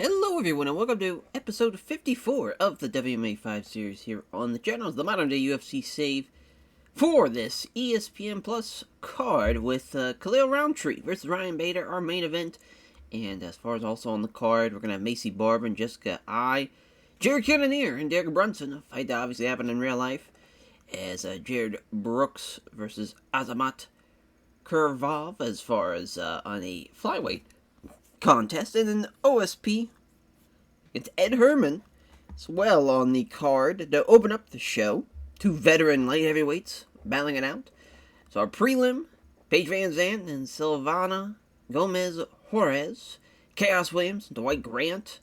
Hello everyone and welcome to episode 54 of the WMMA 5 series here on the channel. The modern day UFC save for this ESPN Plus card with Khalil Roundtree versus Ryan Bader, our main event. And as far as also on the card, we're going to have Maycee Barber and Jessica I, Jared Cannonier and Derek Brunson, a fight that obviously happened in real life, as Jared Brooks versus Azamat Kurvov as far as on a flyweight contest, and an OSP. It's Ed Herman as well on the card to open up the show. Two veteran light heavyweights battling it out. So our prelim, Paige VanZant and Silvana Gomez-Juarez, Chaos Williams, Dwight Grant,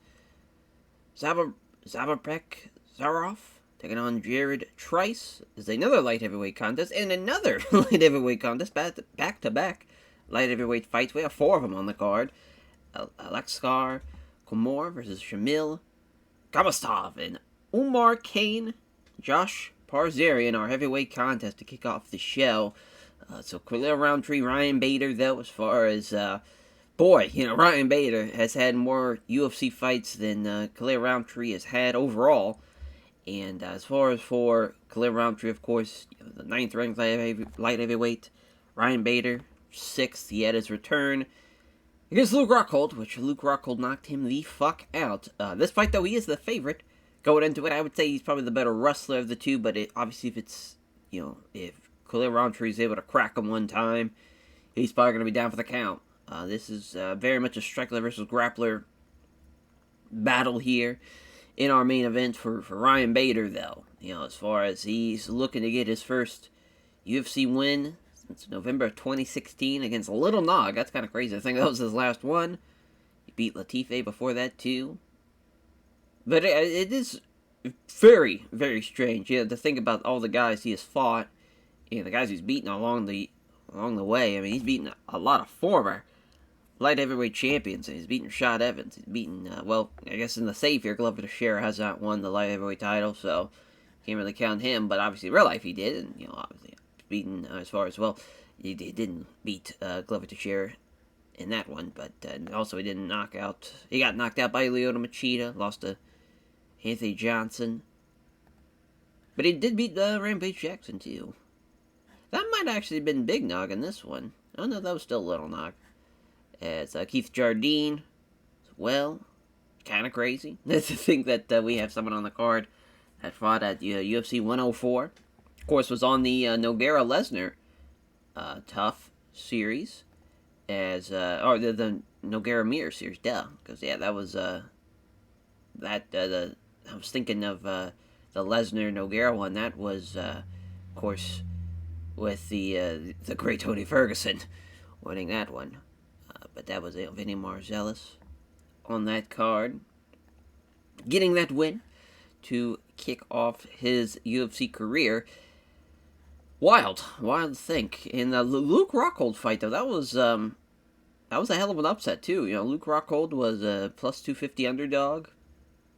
Zabor Zarov taking on Jared Tice. Is another light heavyweight contest and another light heavyweight contest, back-to-back light heavyweight fights. We have four of them on the card. Alexar Komor versus Shamil Gazmatov and Umar Kane, Josh Parisian, our heavyweight contest to kick off the show. So Khalil Roundtree, Ryan Bader, though, as far as, Ryan Bader has had more UFC fights than Khalil Roundtree has had overall. And as far as for Khalil Roundtree, of course, the 9th ranked light heavyweight, Ryan Bader, 6th, he had his return against Luke Rockhold, which Luke Rockhold knocked him the fuck out. This fight, though, he is the favorite. Going into it, I would say he's probably the better wrestler of the two, but obviously if Khalil Roundtree is able to crack him one time, he's probably going to be down for the count. This is very much a striker versus grappler battle here in our main event for Ryan Bader, though. As far as he's looking to get his first UFC win since November of 2016 against Little Nog. That's kind of crazy. I think that was his last one. He beat Latifi before that, too. But it is very, very strange, to think about all the guys he has fought, and the guys he's beaten along the way. I mean, he's beaten a lot of former light heavyweight champions. He's beaten Rashad Evans. He's beaten, I guess in the save here, Glover Teixeira has not won the light heavyweight title, so can't really count him. But obviously, in real life, he did, and obviously beaten as far as he didn't beat Glover Teixeira in that one, but also he didn't knock out. He got knocked out by Lyoto Machida, lost to Anthony Johnson, but he did beat Rampage Jackson too. That might actually have been Big Nog in this one. Oh no, that was still Little Nog. It's Keith Jardine as well. Kind of crazy to think that we have someone on the card that fought at UFC 104. Of course, was on the Nogueira Lesnar tough series as the Nogueira Mir series, because that was I was thinking of the Lesnar Nogueira one. That was of course with the great Tony Ferguson winning that one, but that was Vinny Marsalis on that card, getting that win to kick off his UFC career. Wild to think. In the Luke Rockhold fight, though, that was a hell of an upset, too. Luke Rockhold was a plus 250 underdog.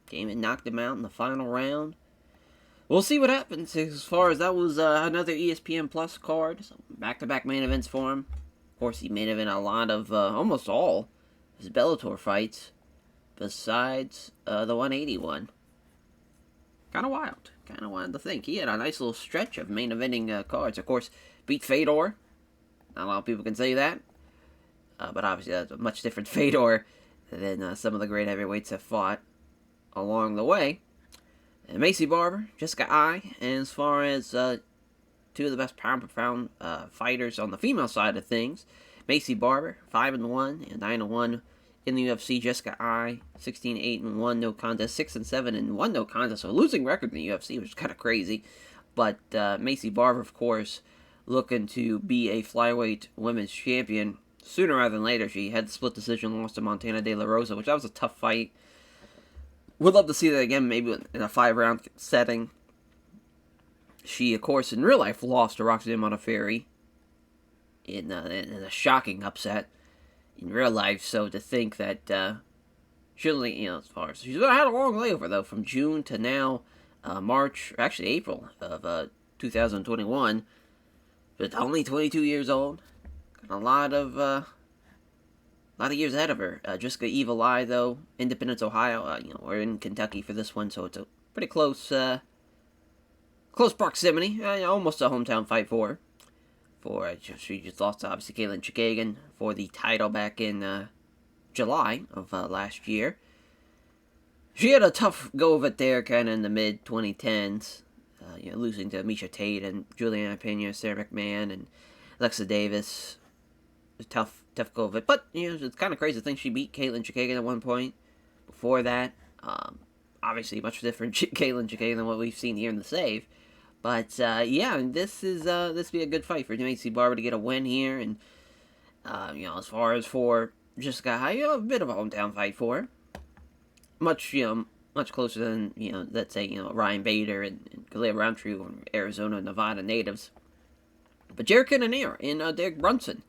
Came and knocked him out in the final round. We'll see what happens as far as that was another ESPN Plus card. So back-to-back main events for him. Of course, he main event a lot of, almost all his Bellator fights, besides the 181. Kind of wild to think. He had a nice little stretch of main eventing cards. Of course, beat Fedor. Not a lot of people can say that. But obviously, that's a much different Fedor than some of the great heavyweights have fought along the way. And Maycee Barber, Jessica I, and as far as two of the best pound-for-pound fighters on the female side of things, Maycee Barber, 5-1 and 9-1 in the UFC. Jessica I, 16-8-1, no contest, 6-7-1, no contest. So a losing record in the UFC, which is kind of crazy. But Maycee Barber, of course, looking to be a flyweight women's champion sooner rather than later. She had the split decision, lost to Montana De La Rosa, which that was a tough fight. Would love to see that again, maybe in a 5-round setting. She, of course, in real life, lost to Roxanne Modafferi in a shocking upset in real life. So to think that she only, as far as she's had a long layover though, from June to now, March, actually April of 2021. But only 22 years old. Got a lot a lot of years ahead of her. Jessica Evil Eye, though, Independence, Ohio. We're in Kentucky for this one, so it's a pretty close proximity. Almost a hometown fight for her. She just lost to, obviously, Katlyn Chookagian for the title back in July of last year. She had a tough go of it there, kind of in the mid-2010s. Losing to Miesha Tate and Juliana Pena, Sarah McMahon, and Alexa Davis. It was tough go of it. But, it's kind of crazy to think she beat Katlyn Chookagian at one point. Before that, obviously much different Katlyn Chookagian than what we've seen here in the save. But, this be a good fight for Macy Barber to get a win here. And, as far as for Jessica Eye, a bit of a hometown fight for her. Much closer than, let's say, Ryan Bader and Khalil Roundtree, Arizona, Nevada natives. But Jared Cannonier and Derek Brunson.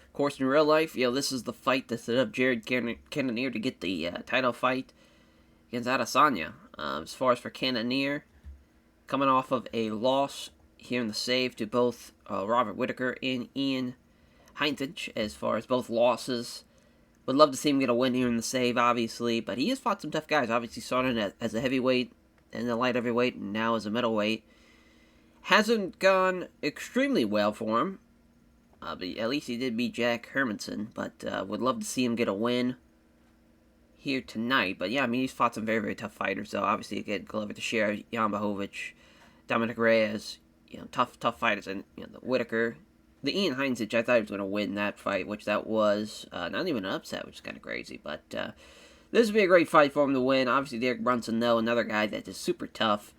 Of course, in real life, this is the fight that set up Jared Cannonier to get the title fight against Adesanya. As far as for Cannonier, coming off of a loss here in the save to both Robert Whittaker and Ian Heinisch, as far as both losses. Would love to see him get a win here in the save, obviously, but he has fought some tough guys. Obviously, starting as a heavyweight, and a light heavyweight, and now as a middleweight. Hasn't gone extremely well for him, but at least he did beat Jack Hermanson, but would love to see him get a win here tonight. But he's fought some very, very tough fighters, so obviously, again, Glover Teixeira, Jan Blachowicz, Dominic Reyes, tough fighters, and the Whittaker. The Ian Heinisch, I thought he was going to win that fight, which that was not even an upset, which is kind of crazy. But this would be a great fight for him to win. Obviously, Derek Brunson, though, another guy that is super tough.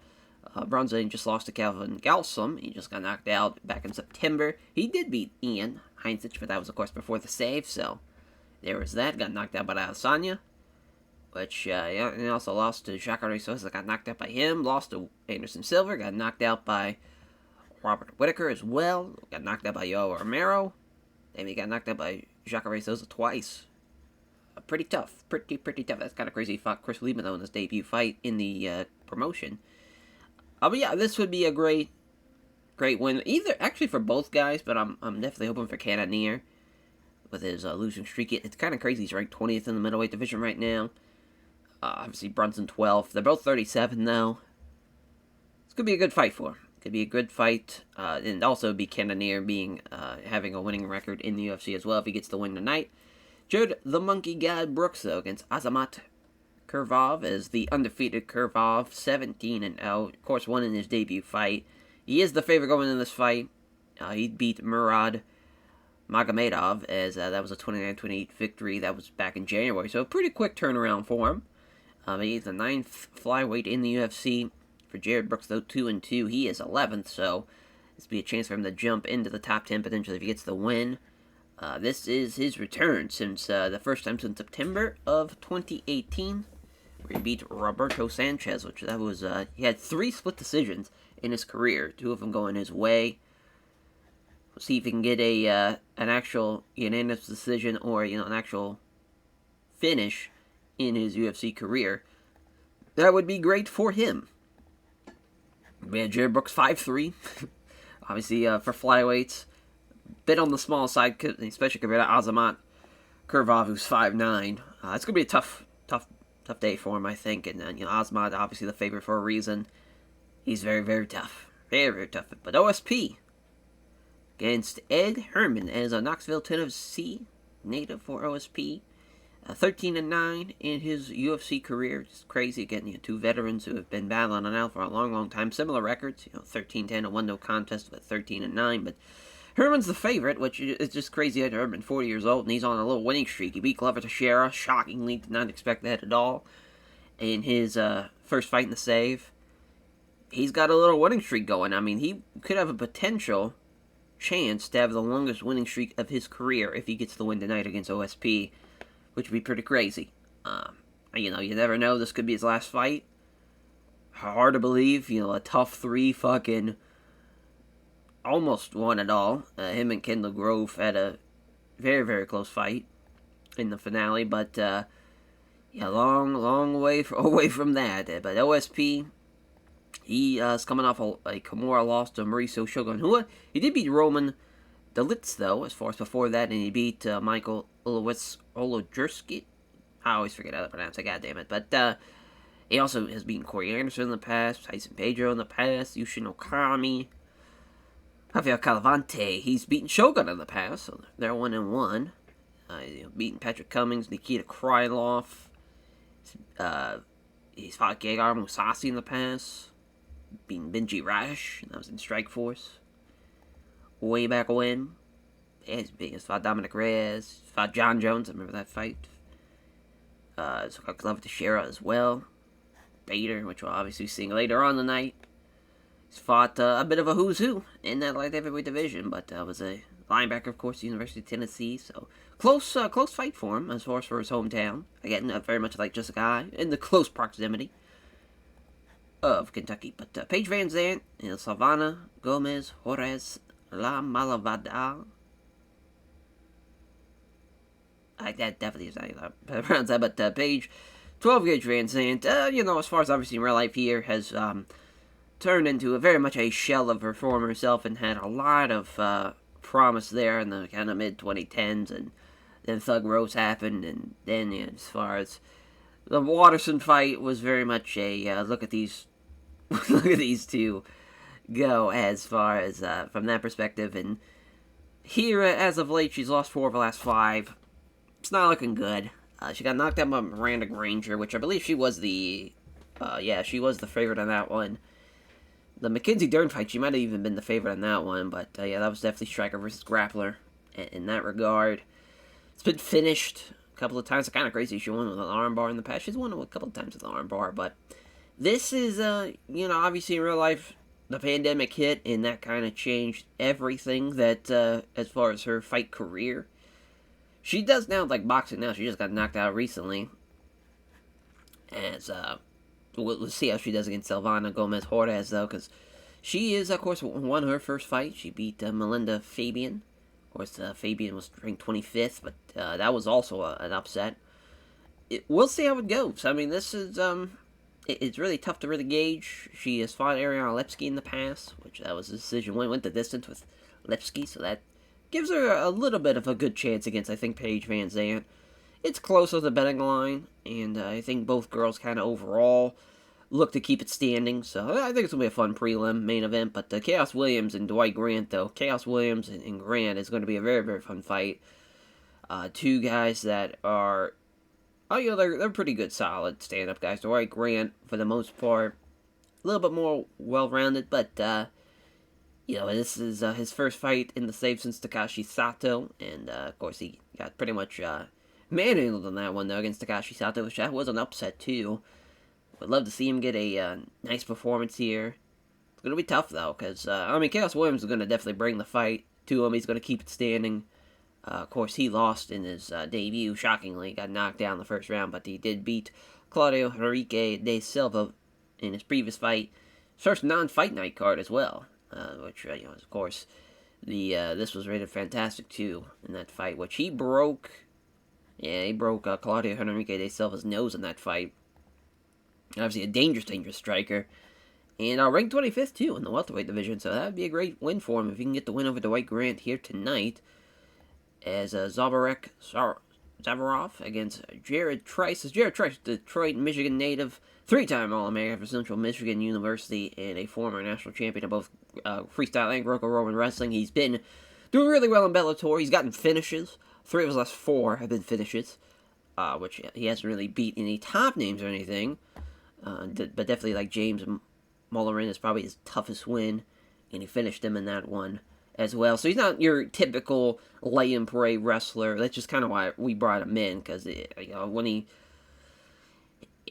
Brunson just lost to Calvin Galsum. He just got knocked out back in September. He did beat Ian Heinisch, but that was, of course, before the save. So there was that. Got knocked out by Adesanya, which, and also lost to Jacare Souza. Got knocked out by him. Lost to Anderson Silva. Got knocked out by Robert Whittaker as well. Got knocked out by Yoel Romero. And he got knocked out by Jacare Souza twice. Pretty tough. Pretty tough. That's kind of crazy. He fought Chris Lieben, though, in his debut fight in the promotion. But this would be a great win. Actually for both guys, but I'm definitely hoping for Cannonier with his losing streak. It's kind of crazy. He's ranked 20th in the middleweight division right now. Obviously, Brunson 12th. They're both 37, though. It's going to be a good fight for him. Could be a good fight, and also be Cannonier having a winning record in the UFC as well if he gets the win tonight. Jared the Monkey God Brooks, though, against Azamat Kurvov as the undefeated Kurvov, 17-0. Of course, won in his debut fight. He is the favorite going in this fight. He beat Murad Magomedov as that was a 29-28 victory. That was back in January, so a pretty quick turnaround for him. He's the 9th flyweight in the UFC. For Jared Brooks, though, 2-2, he is 11th, so this will be a chance for him to jump into the top 10 potentially if he gets the win. This is his return since the first time since September of 2018, where he beat Roberto Sanchez, which that was, he had 3 split decisions in his career, 2 of them going his way. We'll see if he can get an actual unanimous decision or, an actual finish in his UFC career. That would be great for him. Man, Jared Brooks 5'3". Obviously, for flyweights, bit on the small side, especially compared to Azamat Kurvov, who's 5'9". It's gonna be a tough day for him, I think. And Azamat, obviously the favorite for a reason. He's very, very tough, very tough. But OSP against Ed Herman as a Knoxville, Tennessee native for OSP. 13-9 in his UFC career. Just crazy. Again, 2 veterans who have been battling it out for a long time. Similar records, 13-10, a 1-0 contest, but 13-9. But Herman's the favorite, which is just crazy. Ed Herman, 40 years old, and he's on a little winning streak. He beat Glover Teixeira. Shockingly, did not expect that at all. In his first fight in the save, he's got a little winning streak going. I mean, he could have a potential chance to have the longest winning streak of his career if he gets the win tonight against OSP, which would be pretty crazy. You never know. This could be his last fight. Hard to believe. A tough 3 fucking almost won it all. Him and Kendall Grove had a very, very close fight in the finale. But, long way away from that. But OSP, he is coming off a Kimura loss to Mauricio Shogun Hua. He did beat Roman Dolitz, though, as far as before that. And he beat Michael Olojurski. I always forget how to pronounce it, goddammit. But he also has beaten Corey Anderson in the past, Tyson Pedro in the past, Yushin Okami, Rafael Calavante. He's beaten Shogun in the past, so they're 1-1. Beaten Patrick Cummings, Nikita Krylov. He's fought Gegard Mousasi in the past. Beaten Benji Rash, that was in Strikeforce. Way back when. He's fought Dominic Reyes. Fought John Jones, I remember that fight. So got Glover Teixeira as well. Bader, which we'll obviously see later on the night. He's fought a bit of a who's who in that light heavyweight division, but was a linebacker, of course, University of Tennessee. So close fight for him as far as for his hometown. Again, very much like just a guy in the close proximity of Kentucky. But Paige VanZant and Silvana Gomez Jorge La Malavada. That definitely is how you pronounce that, but Paige, 12 gauge VanZant, as far as obviously in real life here, has turned into very much a shell of her former self and had a lot of promise there in the kind of mid-2010s, and then Thug Rose happened, and then as far as the Watterson fight was very much a look at these two go as far as from that perspective, and here as of late she's lost 4 of the last 5. It's not looking good. She got knocked out by Miranda Granger, which I believe she was the favorite on that one. The Mackenzie Dern fight, she might have even been the favorite on that one, but that was definitely striker versus grappler in that regard. It's been finished a couple of times. It's kind of crazy. She won with an armbar in the past. She's won a couple of times with an armbar, but this is, obviously in real life, the pandemic hit, and that kind of changed everything that, as far as her fight career. She does now, like boxing now. She just got knocked out recently. As, we'll see how she does against Silvana Gomez Jorge, though, because she is, of course, won her first fight. She beat Melinda Fabian. Of course, Fabian was ranked 25th, but that was also an upset. We'll see how it goes. I mean, this is, it's really tough to really gauge. She has fought Ariana Lipski in the past, which that was a decision. Went the distance with Lipski, so that gives her a little bit of a good chance against, I think, Paige VanZant. It's close with the betting line, and I think both girls kind of overall look to keep it standing, so I think it's going to be a fun prelim main event. But Chaos Williams and Dwight Grant, though, Chaos Williams and Grant is going to be a very, very fun fight. Two guys that are, they're pretty good, solid stand-up guys. Dwight Grant, for the most part, a little bit more well-rounded, but this is his first fight in the save since Takashi Sato, and of course he got pretty much manhandled on that one, though, against Takashi Sato, which that was an upset, too. Would love to see him get a nice performance here. It's going to be tough, though, because, Chaos Williams is going to definitely bring the fight to him. He's going to keep it standing. Of course, he lost in his debut, shockingly. Got knocked down in the first round, but he did beat Claudio Henrique de Silva in his previous fight. His first non-fight night card as well. Which, of course, this was rated fantastic, too, in that fight, which he broke. Yeah, he broke Claudio Henrique de Silva's nose in that fight. Obviously, a dangerous striker. And ranked 25th, too, in the welterweight division, so that would be a great win for him if he can get the win over Dwight Grant here tonight. As Zabor against Jared Tice. Jared Tice, Detroit, Michigan native, 3-time All-American for Central Michigan University, and a former national champion of both freestyle and Greco-Roman wrestling. He's been doing really well in Bellator. He's gotten finishes. 3 of his last 4 have been finishes, which he hasn't really beat any top names or anything. But definitely, like, James Mullerin is probably his toughest win, and he finished him in that one as well. So he's not your typical lay-and-pray wrestler. That's just kind of why we brought him in, because, when he...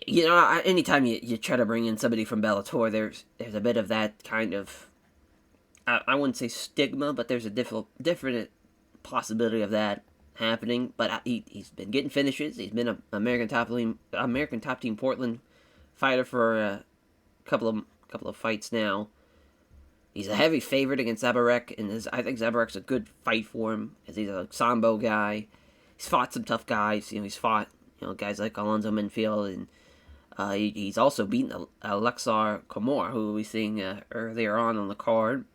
anytime you try to bring in somebody from Bellator, there's a bit of that kind of, I wouldn't say stigma, but there's a different possibility of that happening. But he's been getting finishes. He's been an American top team Portland fighter for a couple of fights now. He's a heavy favorite against Zaborek, and I think Zaborek's a good fight for him, because he's a sambo guy. He's fought some tough guys. He's fought guys like Alonzo Menfield, and he's also beaten Alexar Komor, who we seeing earlier on the card.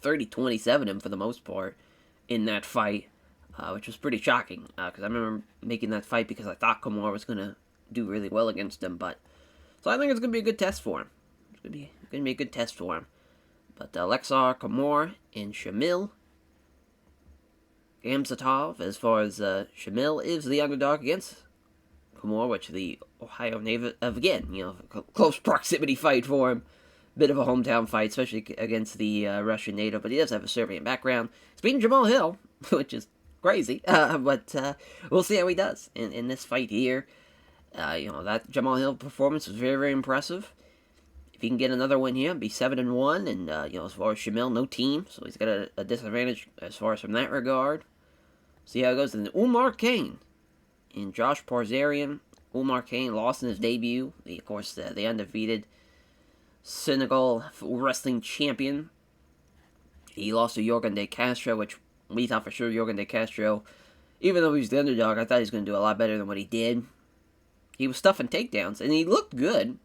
30-27 him for the most part in that fight. which was pretty shocking, because I remember making that fight because I thought Cannonier was going to do really well against him, but... So I think it's going to be a good test for him. It's going to be a good test for him. But Alexar, Cannonier, and Shamil. Gazmatov, as far as Shamil is the underdog against Cannonier, which the Ohio native, again, close proximity fight for him. Bit of a hometown fight, especially against the Russian native, but he does have a Serbian background. He's beating Jamal Hill, which is crazy, but we'll see how he does in this fight here. That Jamal Hill performance was very, very impressive. If he can get another win here, be 7-1, and as far as Shamil, no team, so he's got a disadvantage as far as from that regard. See how it goes. And Umar Kane and Josh Parzarian. Umar Kane lost in his debut. Of course, the undefeated Senegal wrestling champion. He lost to Jorgen De Castro, which we thought for sure Jorgen De Castro, even though he was the underdog, I thought he was going to do a lot better than what he did. He was stuffing takedowns, and he looked good.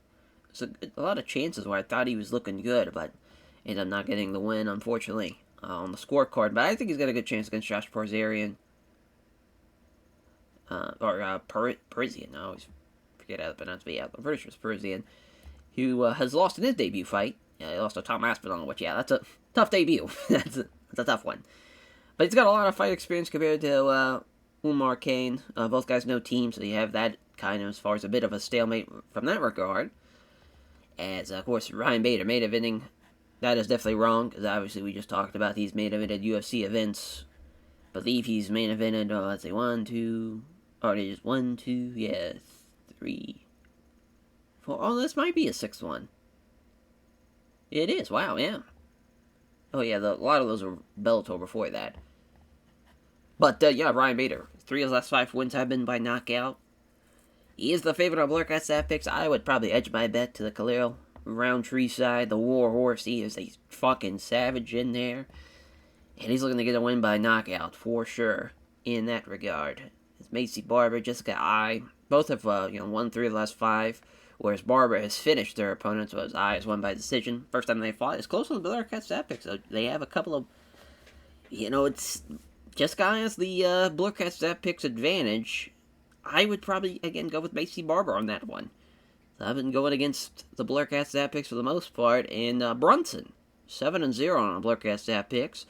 So a lot of chances where I thought he was looking good, but ended up not getting the win, unfortunately, on the scorecard. But I think he's got a good chance against Josh Parzarian. Parisian. I always forget how to pronounce it. Yeah, I'm pretty sure it's Parisian. Who has lost in his debut fight. Yeah, he lost to Tom Aspinall, which, yeah, that's a tough debut. that's a tough one. But he's got a lot of fight experience compared to Umar Kane. Both guys know teams, so you have that kind of as far as a bit of a stalemate from that regard. As, of course, Ryan Bader main eventing. That is definitely wrong, because obviously we just talked about these main evented UFC events. Believe he's main evented, let's say 1, 2... Oh, it is 1, 2, yeah, 3, 4. Oh, this might be a 6th one. It is, wow, yeah. Oh, yeah, a lot of those were Bellator before that. But, yeah, Ryan Bader. 3 of his last 5 wins have been by knockout. He is the favorite on Blurcast Stat Picks. I would probably edge my bet to the Khalil Roundtree side. The War Horse, he is a fucking savage in there. And he's looking to get a win by knockout, for sure, in that regard. It's Macy Barber, Jessica I. Both have, won 3 of the last 5. Whereas Barber has finished their opponents, whereas I has won by decision. First time they fought. It's close on the Blurcast Stat Picks. So they have a couple of... it's... Jessica I has the Blurcast Stat Picks advantage. I would probably, again, go with Macy Barber on that one. So I've been going against the Blurcast Stat Picks for the most part. And Brunson, 7-0 on Blurcast Stat Picks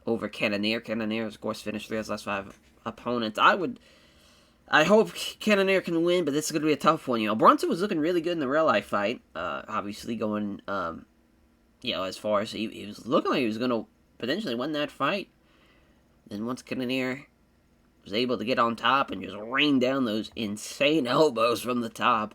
over Cannonier. Cannonier, of course, finished 3 of his last 5 opponents. I hope Cannonier can win, but this is going to be a tough one. Brunson was looking really good in the real-life fight. Obviously going, as far as he was looking like he was going to potentially win that fight. Then once Cannonier was able to get on top and just rain down those insane elbows from the top,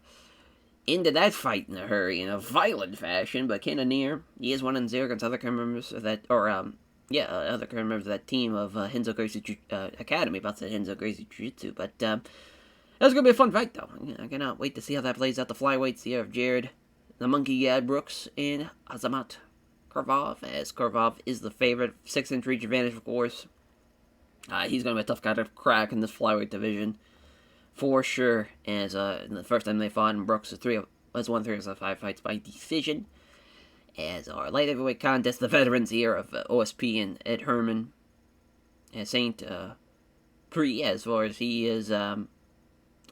into that fight in a hurry, in a violent fashion. But Cannonier, he is 1-0 against other members of that, other members of that team of Henzo Gracie Academy. About to say Henzo Gracie Jiu-Jitsu, but that's going to be a fun fight, though. I cannot wait to see how that plays out. The flyweights here of Jared, the Monkey Gad Brooks, and Azamat Kurvov, as Kurvov is the favorite. 6-inch reach advantage, of course. He's going to be a tough guy to crack in this flyweight division, for sure. As the first time they fought, and Brooks has won 3 of 5 fights by decision. As our light heavyweight contest, the veterans here of OSP and Ed Herman, Saint as far as he is 6-1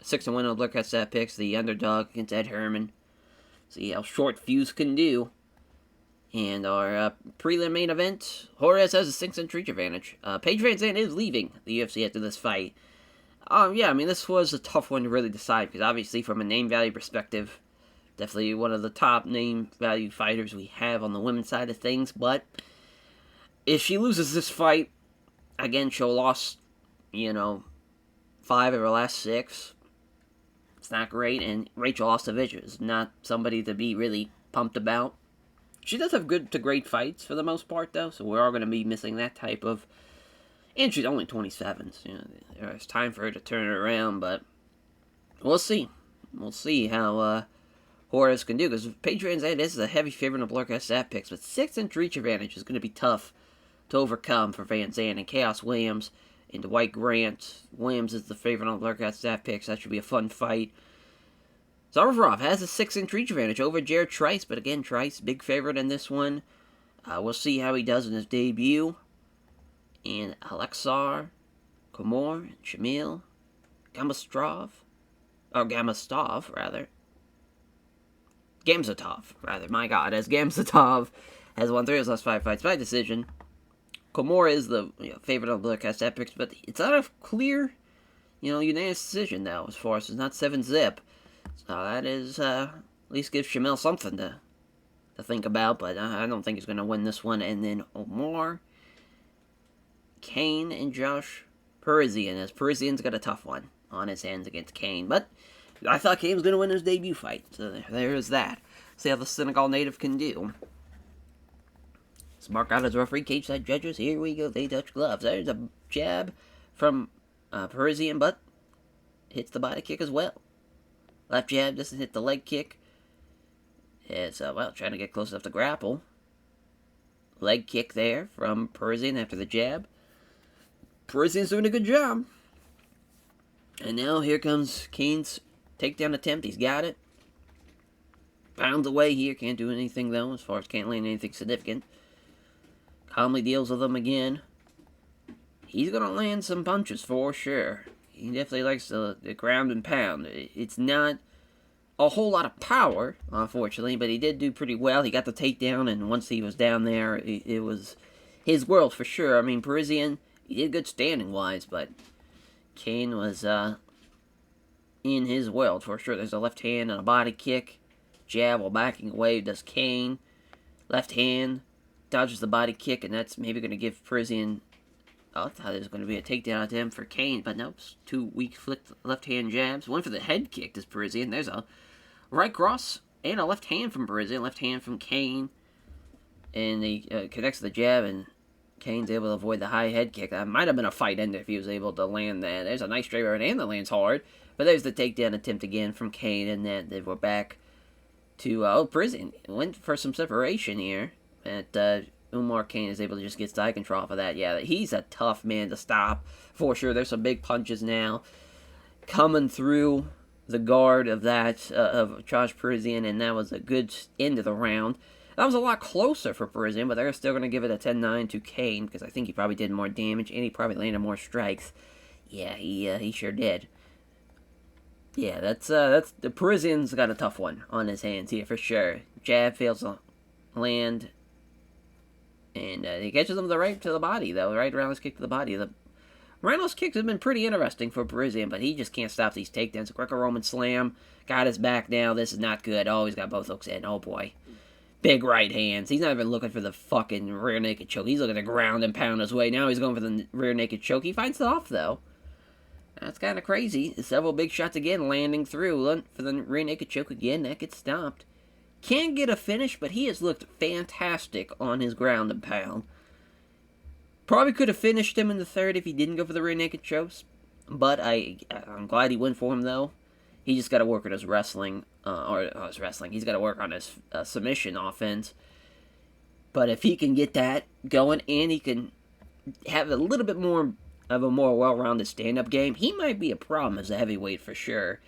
on Blurcast Stat Picks, the underdog against Ed Herman. See how short fuse can do. And our prelim main event, Juarez has a 6-inch reach advantage. Paige VanZant is leaving the UFC after this fight. This was a tough one to really decide, because obviously from a name value perspective, definitely one of the top name value fighters we have on the women's side of things. But if she loses this fight, again, she'll lost, 5 of her last 6. It's not great, and Rachel Ostovich is not somebody to be really pumped about. She does have good to great fights for the most part, though, so we are going to be missing that type of... And she's only 27, so it's time for her to turn it around, but we'll see. We'll see how Juarez can do, because Paige VanZant is a heavy favorite in the Blurcast Stat Picks, but 6-inch reach advantage is going to be tough to overcome for VanZant. And Chaos Williams and Dwight Grant. Williams is the favorite on the Blurcast Stat Picks. That should be a fun fight. Zabor has a 6-inch reach advantage over Jared Tice, but again, Tice, big favorite in this one. We'll see how he does in his debut. And Alexar, Khomor, Shamil, Gamastov, my god, as Gazmatov has won 3 of his last 5 fights by decision. Khomor is the favorite on Bloodcast Epics, but it's not a clear, unanimous decision, though, as far as it's not 7-zip. So that is, at least gives Shamil something to think about, but I don't think he's going to win this one. And then Omar, Kane, and Josh Parisian, as Parisian's got a tough one on his hands against Kane, but I thought Kane was going to win his debut fight, so there is that. See how the Senegal native can do. Mark out as referee, cage side judges. Here we go. They touch gloves. There's a jab from Parisian, but hits the body kick as well. Left jab doesn't hit the leg kick. It's, trying to get close enough to grapple. Leg kick there from Parisian after the jab. Parisian's doing a good job. And now here comes Kane's takedown attempt. He's got it. Pounds away here. Can't do anything, though, as far as can't land anything significant. Calmly deals with him again. He's going to land some punches for sure. He definitely likes the ground and pound. It's not a whole lot of power, unfortunately, but he did do pretty well. He got the takedown, and once he was down there, it was his world for sure. I mean, Parisian, he did good standing-wise, but Kane was in his world for sure. There's a left hand and a body kick. Jab while backing away does Kane. Left hand. Dodges the body kick, and that's maybe going to give Parisian... I thought it was going to be a takedown at him for Kane, but nope. 2 weak flicked left-hand jabs. One for the head kick to Parisian. There's a right cross and a left hand from Parisian. Left hand from Kane. And he connects the jab, and Kane's able to avoid the high head kick. That might have been a fight ender if he was able to land that. There's a nice straight right hand that lands hard. But there's the takedown attempt again from Kane, and then we're back to... Parisian went for some separation here. And Umar Kane is able to just get side control off of that. Yeah, he's a tough man to stop, for sure. There's some big punches now coming through the guard of that, of Josh Parisian, and that was a good end of the round. That was a lot closer for Parisian, but they're still going to give it a 10-9 to Kane, because I think he probably did more damage, and he probably landed more strikes. Yeah, he sure did. Yeah, that's the Parisian's got a tough one on his hands here, for sure. Jab fails to land. And he catches him right to the body, though. Right roundhouse kick to the body. The roundhouse kicks have been pretty interesting for Parisian, but he just can't stop these takedowns. Greco-Roman slam. Got his back now. This is not good. Oh, he's got both hooks in. Oh, boy. Big right hands. He's not even looking for the fucking rear naked choke. He's looking to ground and pound his way. Now he's going for the rear naked choke. He fights it off, though. That's kind of crazy. Several big shots again landing through. For the rear naked choke again. That gets stopped. Can't get a finish, but he has looked fantastic on his ground and pound. Probably could have finished him in the third if he didn't go for the rear naked chokes. But I'm glad he went for him, though. He just got to work on his wrestling. He's got to work on his submission offense. But if he can get that going and he can have a little bit more of a more well-rounded stand-up game, he might be a problem as a heavyweight for sure.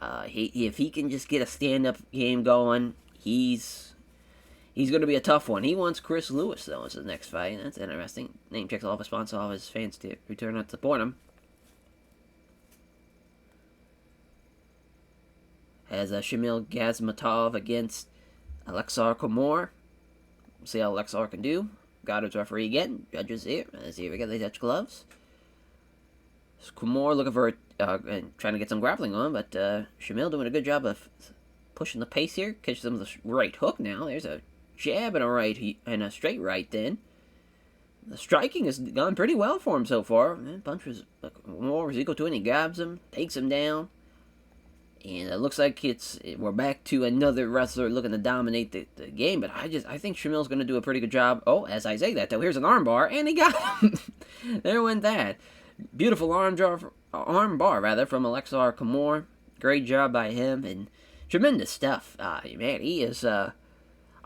If he can just get a stand-up game going, he's going to be a tough one. He wants Chris Lewis, though, as his next fight. That's interesting. Name checks all of his sponsors, all of his fans to return out to support him. Has Shamil Gazmatov against Alexar Khomor. We'll see how Alexar can do. Goddard's referee again. Judges here. As here we go, they touch gloves. Khomor looking for trying to get some grappling on, but Shamil doing a good job of pushing the pace here. Catches him with a right hook now. There's a jab and a right and a straight right then. The striking has gone pretty well for him so far. Punch was more was equal to it. He grabs him, takes him down. And it looks like we're back to another wrestler looking to dominate the game. But I think Shamil's going to do a pretty good job. Oh, as I say that, though, here's an armbar, and he got him. There went that. Beautiful arm bar from Alexar Khomor. Great job by him, and tremendous stuff. Man, he is,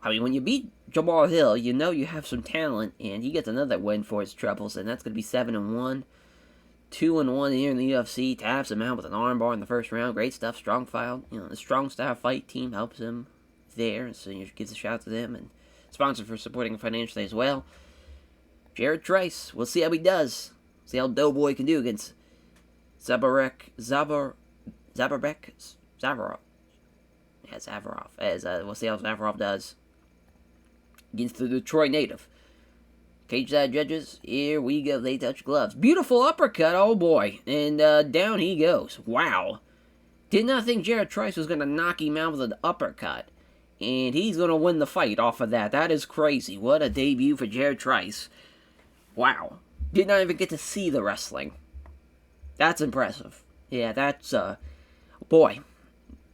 when you beat Jamahal Hill, you know you have some talent, and he gets another win for his troubles, and that's going to be 7-1. 2-1 here in the UFC. Taps him out with an armbar in the first round. Great stuff. Strong file. The Strong Style Fight team helps him there, so he gives a shout to them, and sponsored for supporting him financially as well. Jared Trice. We'll see how he does. See how Doughboy can do against Zaborov. Yeah, Zavorov. We'll see how Zavorov does against the Detroit native. Cage side judges, here we go. They touch gloves. Beautiful uppercut, oh boy. And down he goes. Wow. Did not think Jared Tice was going to knock him out with an uppercut. And he's going to win the fight off of that. That is crazy. What a debut for Jared Tice. Wow. Did not even get to see the wrestling. That's impressive. Yeah, that's, boy.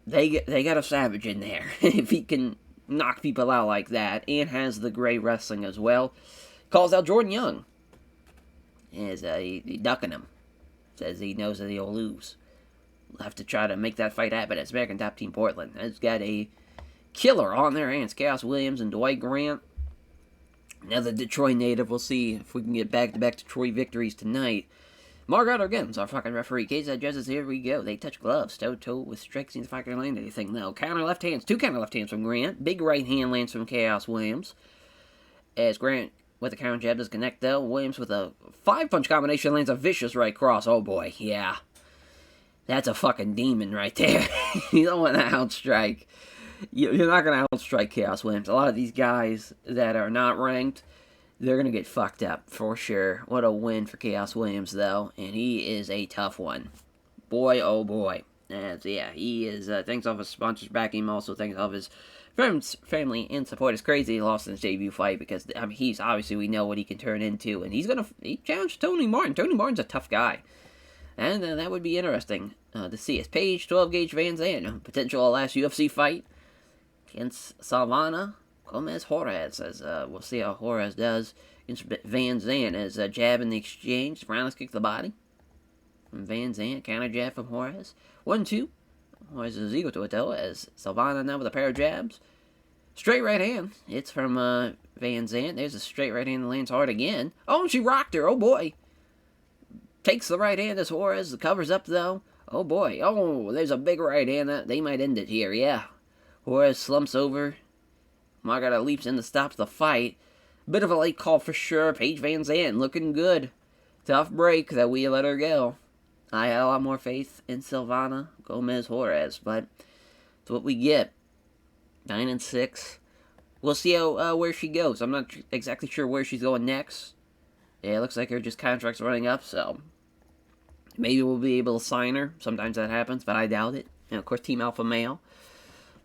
They got a savage in there. If he can knock people out like that. And has the great wrestling as well. Calls out Jordan Young. As he ducking him. Says he knows that he'll lose. We'll have to try to make that fight happen as American Top Team Portland has got a killer on their hands. Chaos Williams and Dwight Grant. Another Detroit native. We'll see if we can get back-to-back Detroit victories tonight. Margaret again's our fucking referee. Cage side judges, here we go. They touch gloves, toe-to-toe with strikes. Seems like they land anything, though. Counter left hands. 2 counter left hands from Grant. Big right hand lands from Chaos Williams. As Grant with the counter jab does connect, though. Williams with a 5-punch combination lands a vicious right cross. Oh, boy. Yeah. That's a fucking demon right there. You don't want to outstrike. You're not going to outstrike Chaos Williams. A lot of these guys that are not ranked, they're going to get fucked up for sure. What a win for Chaos Williams, though. And he is a tough one. Boy, oh boy. Yeah, he is. Thanks all his sponsors backing him. Also, thanks all his friends, family, and support. It's crazy he lost in his debut fight because, I mean, he's obviously, we know what he can turn into. And he challenged Tony Martin. Tony Martin's a tough guy. And that would be interesting to see. As Page, 12-gauge VanZant, potential last UFC fight against Salvana Gomez Juarez. As we'll see how Juarez does against VanZant as a jab in the exchange. Roundless kick to the body from VanZant. Counter jab from Juarez. 1-2. Juarez is equal to it though, as Salvana now with a pair of jabs. Straight right hand. It's from VanZant. There's a straight right hand that lands hard again. Oh, she rocked her. Oh boy. Takes the right hand as Juarez. The covers up, though. Oh, boy. Oh, there's a big right hand. They might end it here, yeah. Juarez slumps over. Margada leaps in to stop the fight. Bit of a late call for sure. Paige VanZant looking good. Tough break that we let her go. I had a lot more faith in Silvana Gomez Juarez, but it's what we get. 9-6. We'll see how where she goes. I'm not exactly sure where she's going next. Yeah, it looks like her contract's running up, so maybe we'll be able to sign her. Sometimes that happens, but I doubt it. Of course, Team Alpha Male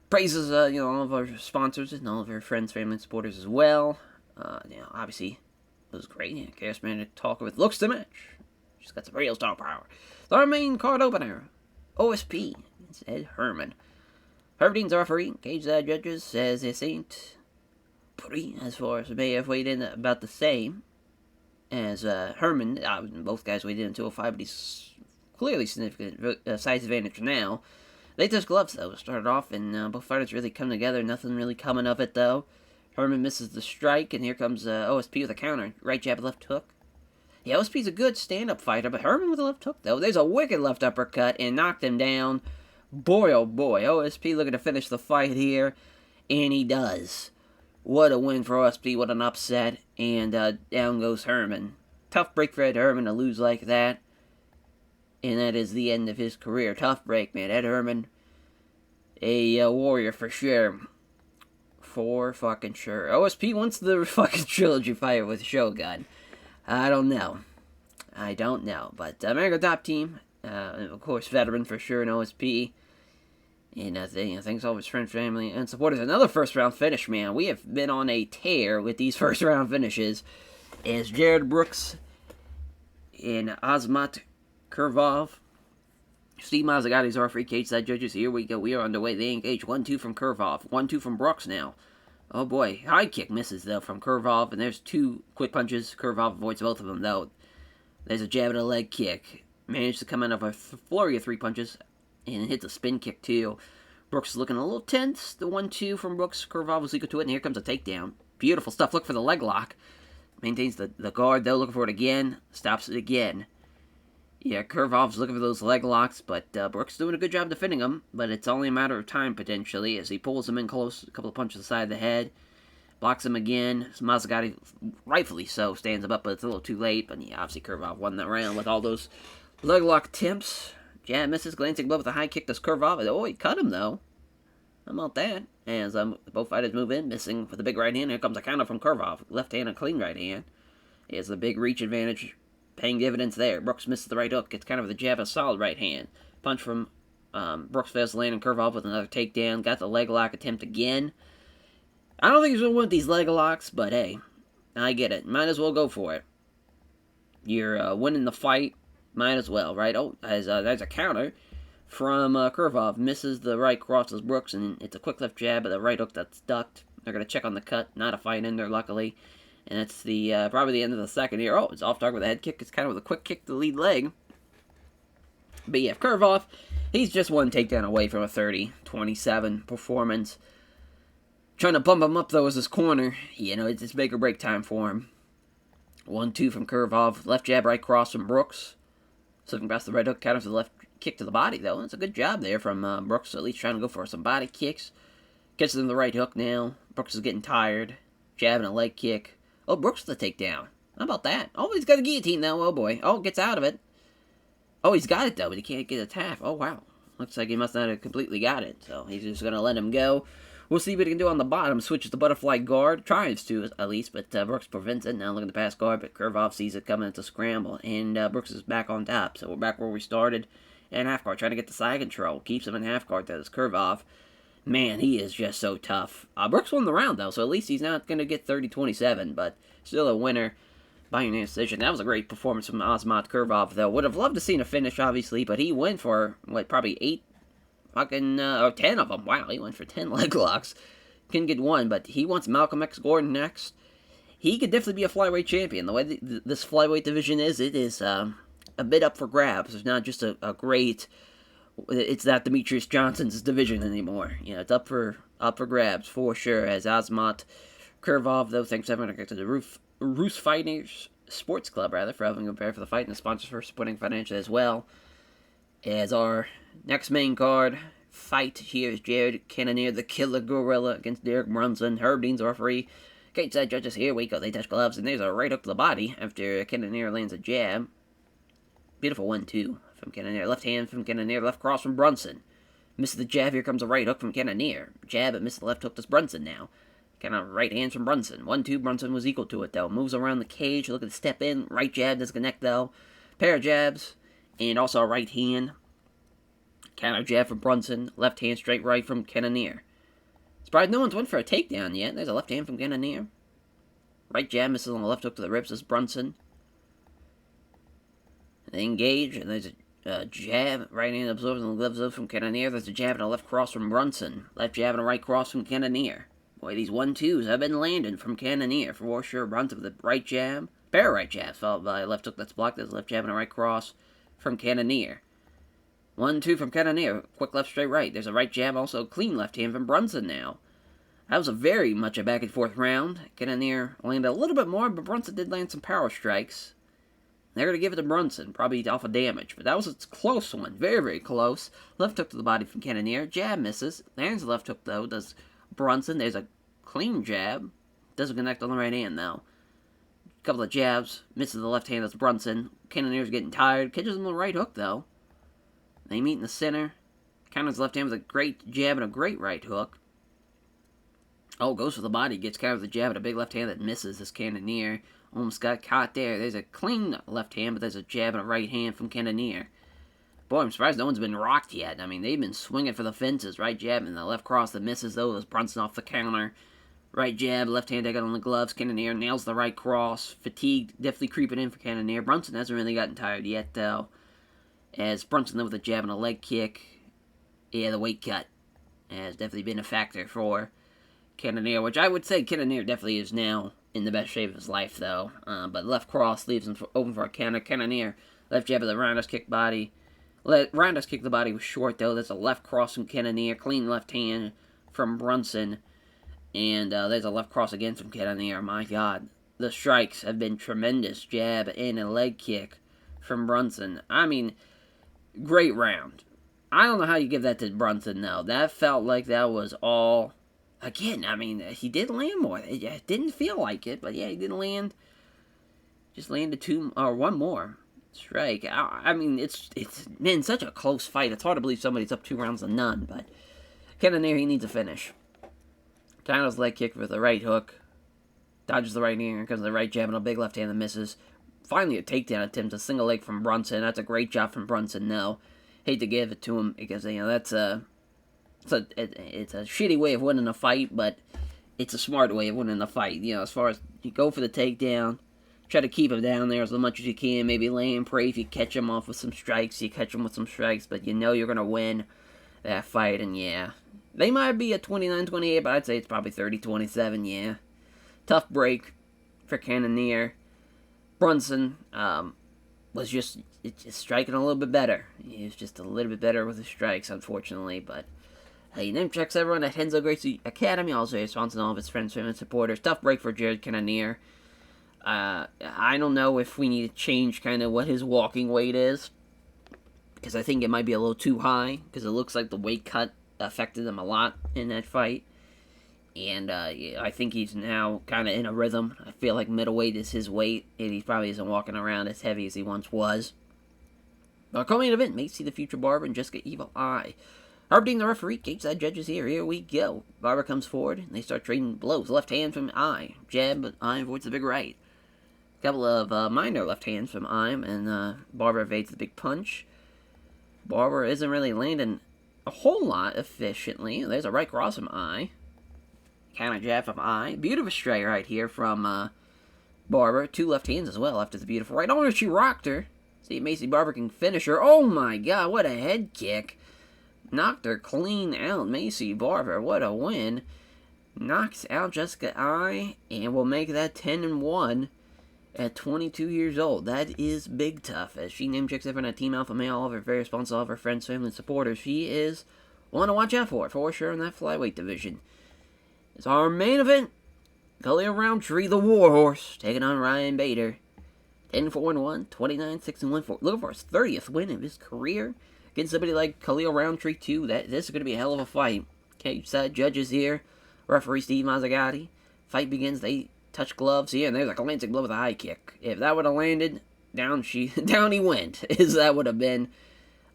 praises, all of our sponsors and all of our friends, family, and supporters as well. Obviously, it was great. Yeah, Chaos Man to talk with looks to match. She's got some real star power. Our main card opener, OSP. It's Ed Herman. Herman's our referee. Cage side judges says this ain't pretty as far as may have weighed in about the same as Herman. Both guys weighed in at 205, but he's clearly significant size advantage now. They touch gloves, though. Started off, and both fighters really come together. Nothing really coming of it, though. Herman misses the strike, and here comes OSP with a counter. Right jab, left hook. Yeah, OSP's a good stand-up fighter, but Herman with a left hook, though. There's a wicked left uppercut, and knocked him down. Boy, oh boy. OSP looking to finish the fight here, and he does. What a win for OSP, what an upset, and down goes Herman. Tough break for Ed Herman to lose like that, and that is the end of his career. Tough break, man. Ed Herman, a warrior for sure. For fucking sure. OSP wants the fucking trilogy fight with Shogun. I don't know, but American Top Team, of course, veteran for sure in OSP. And thanks all of his friends, family, and supporters. Another first-round finish, man. We have been on a tear with these first-round finishes. As Jared Brooks and Azmat Kurvov. Steve Mazzagotti's our free cage side judges. Here we go. We are underway. They engage 1-2 from Kurvov. 1-2 from Brooks now. Oh, boy. High kick misses, though, from Kurvov. And there's 2 quick punches. Kurvov avoids both of them, though. There's a jab and a leg kick. Managed to come out of a flurry of 3 punches. And hits a spin kick, too. Brooks is looking a little tense. The 1-2 from Brooks. Kurvov was equal to it, and here comes a takedown. Beautiful stuff. Look for the leg lock. Maintains the guard, though. Looking for it again. Stops it again. Yeah, Kurvov's looking for those leg locks, but Brooks doing a good job defending them. But it's only a matter of time, potentially, as he pulls him in close. A couple of punches to the side of the head. Blocks him again. Mazzagatti, rightfully so, stands him up, but it's a little too late. But yeah, obviously Kurvov won that round with all those leg lock attempts. Jab misses, glancing blow with a high kick to Kurvov. Oh, he cut him, though. How about that? As both fighters move in, missing with a big right hand. Here comes a counter from Kurvov. Left hand, a clean right hand. He has the big reach advantage, paying dividends there. Brooks misses the right hook. Gets kind of the jab, a solid right hand. Punch from Brooks fails to land, and Kurvov with another takedown. Got the leg lock attempt again. I don't think he's going to win these leg locks, but hey, I get it. Might as well go for it. You're winning the fight. Might as well, right? Oh, there's a counter from Kurvov. Misses the right, crosses Brooks, and it's a quick left jab, but the right hook that's ducked. They're going to check on the cut. Not a fight in there, luckily. And it's the probably the end of the second here. Oh, it's off target with a head kick. It's kind of with a quick kick to the lead leg. But yeah, Kurvov, he's just one takedown away from a 30-27 performance. Trying to bump him up, though, as his corner. You know, it's make or break time for him. 1-2 from Kurvov. Left jab, right cross from Brooks. Slipping past the right hook, counters the left kick to the body, though. That's a good job there from Brooks, at least trying to go for some body kicks. Gets him the right hook now. Brooks is getting tired. Jab and a leg kick. Oh, Brooks with the takedown. How about that? Oh, he's got a guillotine now. Oh, boy. Oh, gets out of it. Oh, he's got it, though, but he can't get a tap. Oh, wow. Looks like he must not have completely got it, so he's just going to let him go. We'll see what he can do on the bottom. Switches the butterfly guard. Tries to, at least, but Brooks prevents it. Now looking to pass guard, but Kurvov sees it coming. It's a scramble, and Brooks is back on top. So we're back where we started. And half guard, trying to get the side control. Keeps him in half guard. That is Kurvov. Man, he is just so tough. Brooks won the round, though, so at least he's not going to get 30-27, but still a winner by unanimous decision. That was a great performance from Gazmatov Kurvov, though. Would have loved to seen a finish, obviously, but he went for, probably 8 or 10 of them. Wow, he went for 10 leg locks. Couldn't get one, but he wants Malcolm X Gordon next. He could definitely be a flyweight champion. The way this flyweight division is, it is a bit up for grabs. It's not just a great... It's not Demetrius Johnson's division anymore. You know, it's up for grabs for sure. As Gazmatov Kurvov, though, thanks everyone to the Roos Fighters Sports Club, for having him prepare for the fight, and the sponsors for supporting financially as well. As our next main card fight here is Jared Cannonier, the Killer Gorilla, against Derek Brunson. Herb Dean's the referee. Cage side judges here. We go. They touch gloves, and there's a right hook to the body after Cannonier lands a jab. Beautiful 1-2 from Cannonier. Left hand from Cannonier. Left cross from Brunson. Misses the jab. Here comes a right hook from Cannonier. Jab, but misses the left hook to Brunson now. Kind of right hands from Brunson. 1-2. Brunson was equal to it, though. Moves around the cage. Look at the step in. Right jab doesn't connect, though. Pair of jabs. And also a right hand. Counter jab from Brunson. Left hand straight right from Cannonier. Surprised no one's went for a takedown yet. There's a left hand from Cannonier. Right jab misses on the left hook to the ribs as Brunson. They engage, and there's a jab. Right hand absorbs on the gloves from Cannonier. There's a jab and a left cross from Brunson. Left jab and a right cross from Cannonier. Boy, these 1-2s have been landing from Cannonier for sure. Brunson with a right jab. Pair of right jabs, followed by a left hook that's blocked. There's a left jab and a right cross from Cannonier. 1-2 from Cannonier. Quick left, straight right. There's a right jab, also clean left hand from Brunson now. That was a very much a back and forth round. Cannonier landed a little bit more, but Brunson did land some power strikes. They're going to give it to Brunson, probably off of damage. But that was a close one. Very, very close. Left hook to the body from Cannonier. Jab misses. Lands the left hook, though. Does Brunson. There's a clean jab. Doesn't connect on the right hand, though. Couple of jabs. Misses the left hand. That's Brunson. Cannonier's getting tired. Catches him the right hook, though. They meet in the center. Counters left hand with a great jab and a great right hook. Oh, goes for the body. Gets countered with a jab and a big left hand that misses this Cannonier. Almost got caught there. There's a clean left hand, but there's a jab and a right hand from Cannonier. Boy, I'm surprised no one's been rocked yet. I mean, they've been swinging for the fences. Right jab and the left cross that misses, though. There's Brunson off the counter. Right jab, left hand on the gloves. Cannonier nails the right cross. Fatigue definitely creeping in for Cannonier. Brunson hasn't really gotten tired yet, though. As Brunson, though, with a jab and a leg kick. Yeah, the weight cut has definitely been a factor for Cannonier, which I would say Cannonier definitely is now in the best shape of his life, though. But left cross leaves him open for a counter. Cannonier, left jab of the roundhouse kick body. Roundhouse kick the body was short, though. There's a left cross from Cannonier. Clean left hand from Brunson. And there's a left cross again from Cannonier. My God. The strikes have been tremendous. Jab and a leg kick from Brunson. I mean, great round. I don't know how you give that to Brunson, though. That felt like that was all again, I mean, he did land more. It didn't feel like it, but yeah, he did land. Just landed one more strike. I mean, it's been such a close fight. It's hard to believe somebody's up 2 rounds to none, but Cannonier, he needs a finish. Cannonier's leg kick with the right hook. Dodges the right ear, comes the right jab, and a big left hand that misses. Finally, a takedown attempt, a single leg from Brunson. That's a great job from Brunson, though. Hate to give it to him, because, that's it's a shitty way of winning a fight, but it's a smart way of winning a fight. As far as you go for the takedown, try to keep him down there as much as you can, maybe lay and pray if you catch him off with some strikes, you catch him with some strikes, but you're going to win that fight, and yeah. They might be at 29-28, but I'd say it's probably 30-27, yeah. Tough break for Cannonier. Brunson was just striking a little bit better. He was just a little bit better with his strikes, unfortunately, but hey, name checks everyone at Renzo Gracie Academy, also a sponsor all of his friends, family, and supporters. Tough break for Jared Cannonier. I don't know if we need to change kind of what his walking weight is, because I think it might be a little too high, because it looks like the weight cut affected him a lot in that fight. And I think he's now kind of in a rhythm. I feel like middleweight is his weight, and he probably isn't walking around as heavy as he once was. Our co-main event, Macy the Future Barber and Jessica Evil Eye. Herb Dean, the referee, cage side judges here. Here we go. Barber comes forward, and they start trading blows. Left hand from Eye. Jab, but Eye avoids the big right. A couple of minor left hands from Eye, and Barber evades the big punch. Barber isn't really landing a whole lot efficiently. There's a right cross from Eye. Counter jab from Eye. Beautiful straight right here from Barber. 2 left hands as well after the beautiful right. Oh, she rocked her. See if Macy Barber can finish her. Oh my god, what a head kick. Knocked her clean out. Macy Barber, what a win. Knocks out Jessica Eye, and will make that 10-1 at 22 years old. That is big tough, as she name checks everyone at Team Alpha Male, all of her various sponsors, all of her friends, family, and supporters. She is one to watch out for sure in that flyweight division. It's our main event. Khalil Roundtree, the Warhorse, taking on Ryan Bader. 10-4-1, 29-6-1, looking for his 30th win of his career. Against somebody like Khalil Roundtree, too. This is going to be a hell of a fight. Cage side judges here. Referee Steve Mazzagatti. Fight begins. They touch gloves here, and there's a glancing blow with a high kick. If that would have landed, down he went. That would have been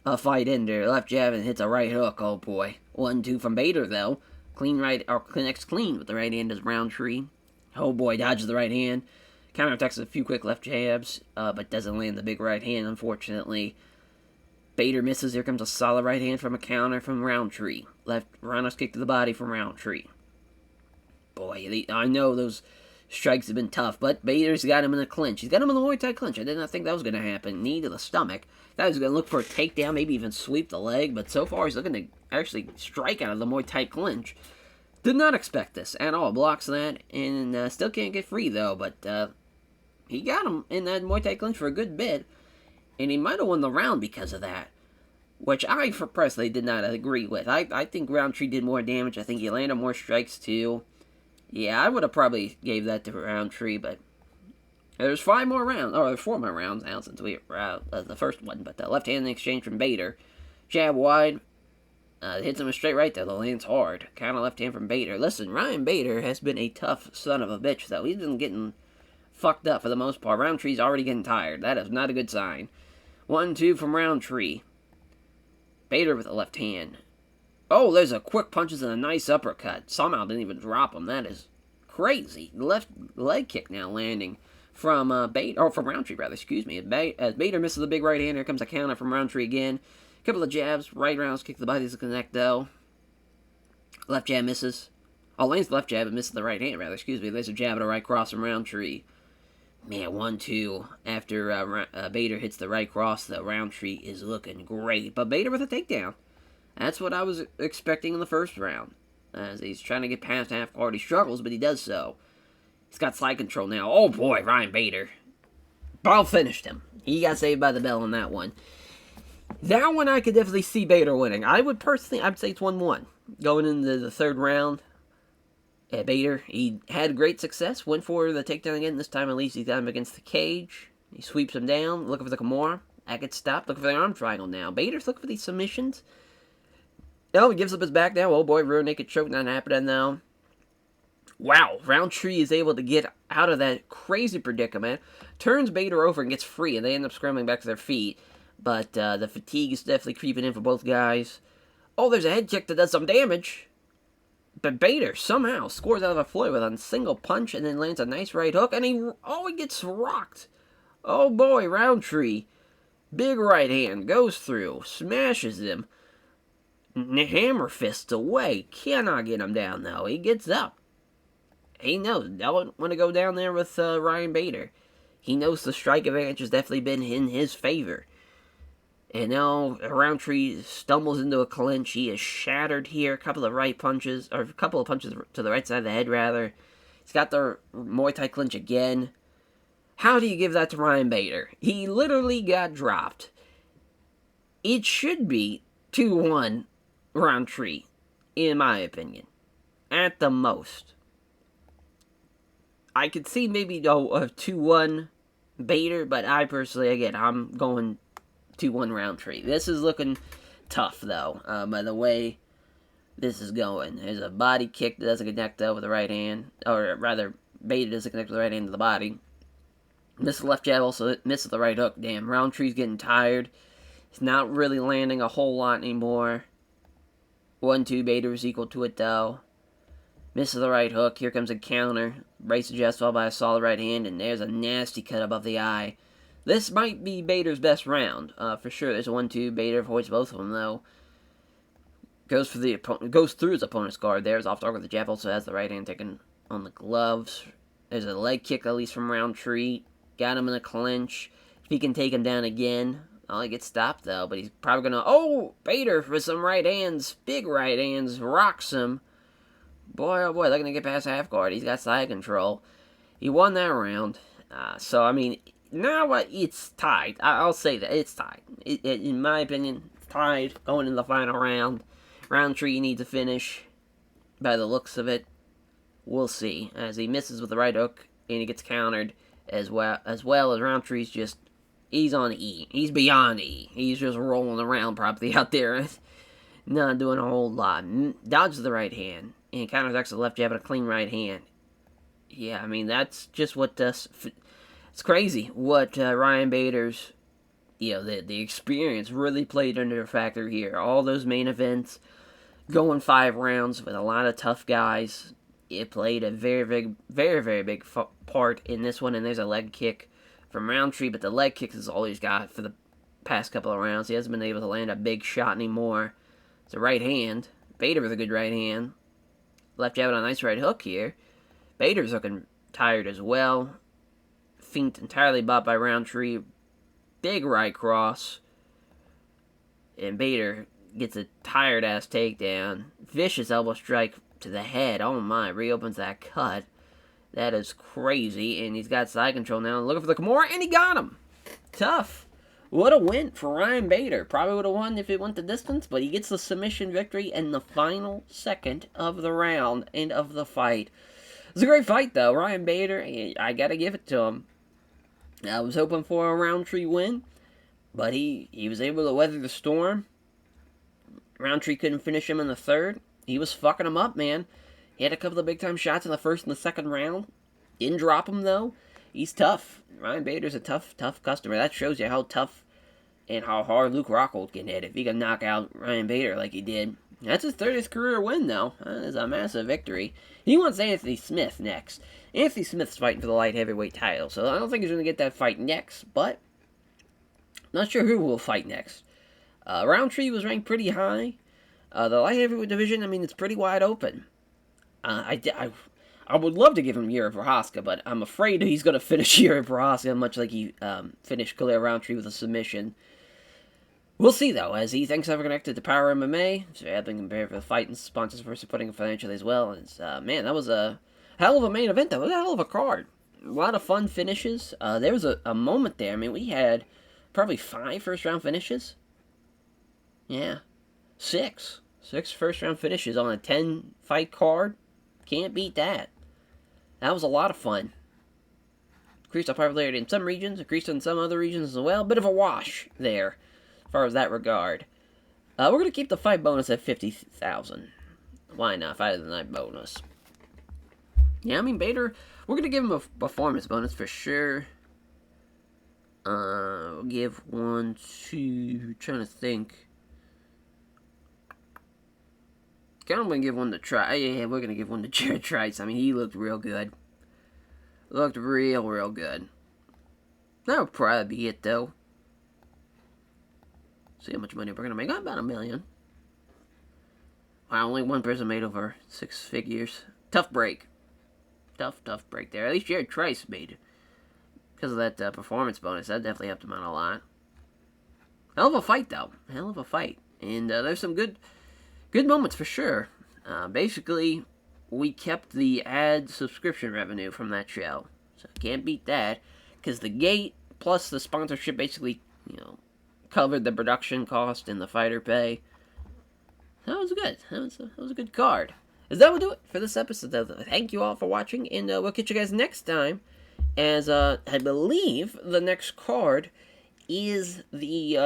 a fight ender. Left jab and hits a right hook. Oh boy. 1-2 from Bader, though. Clean right, or connects clean with the right hand as Roundtree. Oh boy, dodges the right hand. Counterattacks with a few quick left jabs, but doesn't land the big right hand, unfortunately. Bader misses. Here comes a solid right hand from a counter from Roundtree. Left roundhouse kick to the body from Roundtree. Boy, I know those strikes have been tough, but Bader's got him in a clinch. He's got him in the Muay Thai clinch. I did not think that was going to happen. Knee to the stomach. That was going to look for a takedown, maybe even sweep the leg, but so far he's looking to actually strike out of the Muay Thai clinch. Did not expect this at all. Blocks that, and still can't get free, though, but he got him in that Muay Thai clinch for a good bit, and he might have won the round because of that, which I, for personally, did not agree with. I think Roundtree did more damage. I think he landed more strikes, too. Yeah, I would have probably gave that to Roundtree, but there's 4 more rounds now since we were out the first one, but the left-hand exchange from Bader. Jab wide. Hits him a straight right there, though. Lands hard. Kind of left hand from Bader. Listen, Ryan Bader has been a tough son of a bitch, though. He's been getting fucked up for the most part. Roundtree's already getting tired. That is not a good sign. 1-2 from Roundtree. Bader with the left hand. Oh, there's a quick punches and a nice uppercut. Somehow didn't even drop him. That is crazy. Left leg kick now landing from from Roundtree, rather. Excuse me. As Bader misses the big right hand, here comes a counter from Roundtree again. Couple of jabs, right rounds, kick the body to connect, though. Left jab misses. Oh, lands the left jab and misses the right hand, rather. Excuse me. There's a jab and a right cross from Roundtree. Man, 1-2. After Bader hits the right cross, the Roundtree is looking great. But Bader with a takedown. That's what I was expecting in the first round. As he's trying to get past half guard. He struggles, but he does so. He's got side control now. Oh, boy, Ryan Bader. Ball finished him. He got saved by the bell on that one. That one I could definitely see Bader winning. I'd say it's 1-1. Going into the third round, Bader, he had great success. Went for the takedown again. This time at least he's got him against the cage. He sweeps him down. Looking for the Kimura. That gets stopped. Looking for the arm triangle now. Bader's looking for these submissions. Oh, he gives up his back now. Oh boy, rear naked choke not happening now. Wow, Roundtree is able to get out of that crazy predicament, turns Bader over and gets free, and they end up scrambling back to their feet. But the fatigue is definitely creeping in for both guys. Oh, there's a head kick that does some damage. But Bader somehow scores out of a flurry with a single punch and then lands a nice right hook, and he gets rocked. Oh boy, Roundtree. Big right hand, goes through, smashes him. Hammer fists away, cannot get him down though. He gets up. He knows, don't want to go down there with Ryan Bader. He knows the strike advantage has definitely been in his favor. And now Roundtree stumbles into a clinch. He is shattered here. A couple of punches to the right side of the head, rather. He's got the Muay Thai clinch again. How do you give that to Ryan Bader? He literally got dropped. It should be 2-1 Roundtree, in my opinion. At the most. I could see maybe a 2-1 Bader, but I personally, again, I'm going 2-1 Roundtree. This is looking tough, though, by the way this is going. There's a body kick that doesn't connect, though, with the right hand. Or, rather, Bader doesn't connect with the right hand to the body. Misses the left jab, also misses the right hook. Damn, Roundtree's getting tired. He's not really landing a whole lot anymore. 1-2, Bader's equal to it, though. Misses the right hook. Here comes a counter. Breaks the chest followed by a solid right hand, and there's a nasty cut above the eye. This might be Bader's best round, for sure. There's a 1-2. Bader avoids both of them, though. Goes through his opponent's guard. There's off target. The jab also has the right hand taken on the gloves. There's a leg kick, at least from Roundtree. Got him in a clinch. If he can take him down again, he gets stopped, though. But he's probably going to... Oh, Bader with some right hands. Big right hands. Rocks him. Boy, oh boy, looking to get past half guard. He's got side control. He won that round. So, I mean... Now it's tied. I'll say that. It's tied. In my opinion, it's tied going into the final round. Roundtree needs to finish by the looks of it. We'll see. As he misses with the right hook and he gets countered as well as Roundtree's just... He's on E. He's beyond E. He's just rolling around probably out there. Not doing a whole lot. Dodges the right hand. And counters the left jab with a clean right hand. Yeah, I mean, that's just what does... It's crazy what Ryan Bader's, the experience really played under a factor here. All those main events, going 5 rounds with a lot of tough guys. It played a very, very big part in this one. And there's a leg kick from Roundtree, but the leg kick is all he's got for the past couple of rounds. He hasn't been able to land a big shot anymore. It's a right hand. Bader with a good right hand. Left jab with a nice right hook here. Bader's looking tired as well. Feint entirely bought by Roundtree. Big right cross. And Bader gets a tired-ass takedown. Vicious elbow strike to the head. Oh my, reopens that cut. That is crazy. And he's got side control now. Looking for the Kimura, and he got him. Tough. What a win for Ryan Bader. Probably would have won if it went the distance, but he gets the submission victory in the final second of the round and of the fight. It was a great fight, though. Ryan Bader, I gotta give it to him. I was hoping for a Roundtree win, but he was able to weather the storm. Roundtree couldn't finish him in the third. He was fucking him up, man. He had a couple of big-time shots in the first and the second round. Didn't drop him, though. He's tough. Ryan Bader's a tough customer. That shows you how tough and how hard Luke Rockhold can hit if he can knock out Ryan Bader like he did. That's his 30th career win, though. That is a massive victory. He wants Anthony Smith next. Anthony Smith's fighting for the light heavyweight title, so I don't think he's going to get that fight next, but not sure who will fight next. Roundtree was ranked pretty high. The light heavyweight division, I mean, it's pretty wide open. I would love to give him Yuri Prochazka, but I'm afraid he's going to finish Yuri Prochazka, much like he finished Khalil Roundtree with a submission. We'll see, though, as he thanks ever connected to Power MMA. So I've been compared for the fight and sponsors for supporting him financially as well. It's, man, that was a hell of a main event. That was a hell of a card. A lot of fun finishes. There was a moment there. I mean, we had probably 5 first-round finishes. Yeah. 6. 6 first-round finishes on a 10-fight card. Can't beat that. That was a lot of fun. Increased our popularity in some regions, increased in some other regions as well. Bit of a wash there, as far as that regard. We're going to keep the fight bonus at 50,000. Why not? Fight of the night bonus. Yeah, I mean, Bader, we're going to give him a performance bonus for sure. We'll give one to, trying to think. I'm going to give one to Tice. Yeah, we're going to give one to Jared Tice. I mean, he looked real good. Looked real good. That would probably be it, though. See how much money we're going to make. About $1 million. Wow, only one person made over 6 figures. Tough break. Tough break there. At least Jared Tice made it. Because of that performance bonus. That definitely helped him out a lot. Hell of a fight, though. Hell of a fight. And there's some good moments for sure. Basically, we kept the ad subscription revenue from that show. So can't beat that. Because the gate plus the sponsorship basically, covered the production cost and the fighter pay. That was good. That was a good card. Is that will do it for this episode? Thank you all for watching, and we'll catch you guys next time. As I believe the next card is the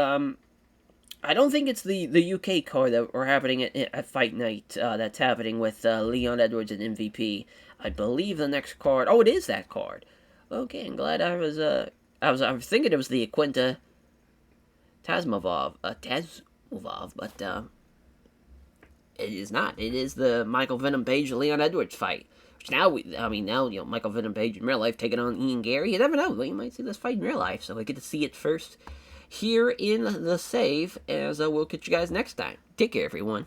I don't think it's the UK card that we're having at Fight Night. That's happening with Leon Edwards and MVP. I believe the next card. Oh, it is that card. Okay, I'm glad I was thinking it was the Quinta Gazmatov, but it is not. It is the Michael Venom Page Leon Edwards fight. Which now Michael Venom Page in real life taking on Ian Gary. You never know. We might see this fight in real life, so we get to see it first here in the save. As we'll catch you guys next time. Take care, everyone.